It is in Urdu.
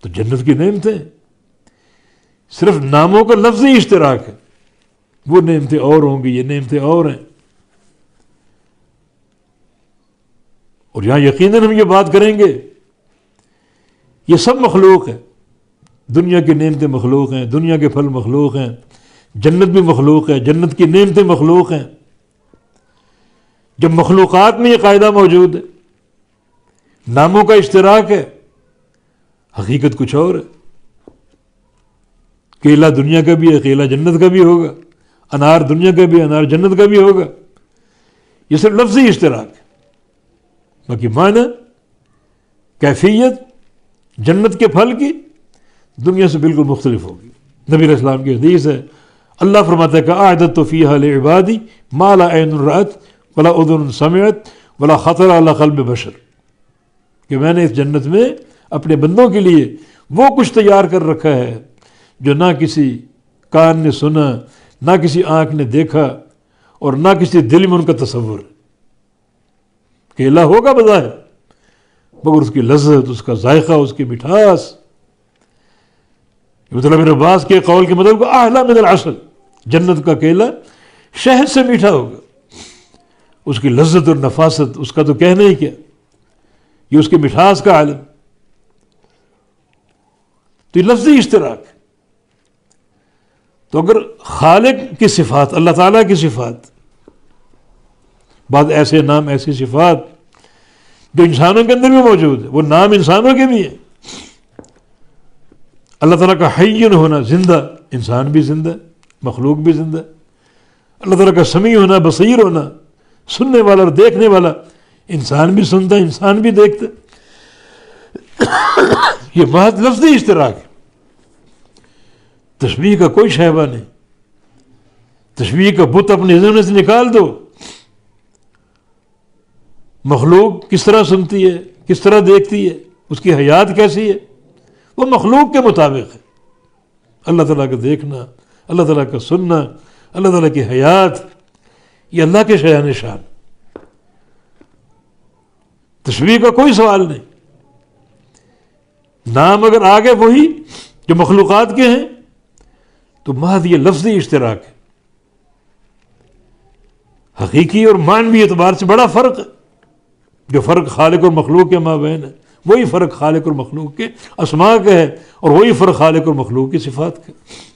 تو جنت کی نعمتیں صرف ناموں کا لفظی اشتراک ہے، وہ نعمتیں اور ہوں گی، یہ نعمتیں اور ہیں. اور یہاں یقیناً ہم یہ بات کریں گے، یہ سب مخلوق ہے، دنیا کی نعمتیں مخلوق ہیں، دنیا کے پھل مخلوق ہیں، جنت بھی مخلوق ہے، جنت کی نعمتیں مخلوق ہیں. جب مخلوقات میں یہ قاعدہ موجود ہے، ناموں کا اشتراک ہے، حقیقت کچھ اور ہے. کیلا دنیا کا بھی ہے، کیلا جنت کا بھی ہوگا، انار دنیا کا بھی، انار جنت کا بھی ہوگا. یہ صرف لفظی اشتراک ہے، باقی معنی کیفیت جنت کے پھل کی دنیا سے بالکل مختلف ہوگی. نبی علیہ السلام کی حدیث ہے، اللہ فرماتا ہے کہ اعددت فیہا لعبادی ما لا عین رأت ولا اذن سمعت ولا خطر علی قلب بشر، کہ میں نے اس جنت میں اپنے بندوں کے لیے وہ کچھ تیار کر رکھا ہے جو نہ کسی کان نے سنا، نہ کسی آنکھ نے دیکھا، اور نہ کسی دل میں ان کا تصور. کیلا ہوگا بظاہر، مگر اس کی لذت، اس کا ذائقہ، اس کی مٹھاس، عبداللہ بن عباس کے قول کے مطابق اعلیٰ من العسل، جنت کا کیلا شہد سے میٹھا ہوگا. اس کی لذت اور نفاست، اس کا تو کہنا ہی کیا، یہ اس کی مٹھاس کا عالم. تو یہ لفظی اشتراک ہے. تو اگر خالق کی صفات، اللہ تعالیٰ کی صفات، بعض ایسے نام، ایسی صفات جو انسانوں کے اندر بھی موجود ہے، وہ نام انسانوں کے بھی ہیں. اللہ تعالیٰ کا حی ہونا، زندہ، انسان بھی زندہ، مخلوق بھی زندہ. اللہ تعالیٰ کا سمیع ہونا، بصیر ہونا، سننے والا اور دیکھنے والا، انسان بھی سنتا، انسان بھی دیکھتا. یہ بہت لفظی اشتراک ہے، تشبیہ کا کوئی شائبہ نہیں. تشبیہ کا بت اپنے ذہن سے نکال دو. مخلوق کس طرح سنتی ہے، کس طرح دیکھتی ہے، اس کی حیات کیسی ہے، وہ مخلوق کے مطابق ہے. اللہ تعالیٰ کا دیکھنا، اللہ تعالیٰ کا سننا، اللہ تعالیٰ کی حیات، یہ اللہ کے شایان شان. تشبیہ کا کوئی سوال نہیں. نام اگر آگے وہی جو مخلوقات کے ہیں تو محض یہ لفظی اشتراک ہے. حقیقی اور معنوی اعتبار سے بڑا فرق ہے. جو فرق خالق اور مخلوق کے مابین ہے، وہی فرق خالق اور مخلوق کے اسماء کا ہے، اور وہی فرق خالق اور مخلوق کی صفات کا ہے.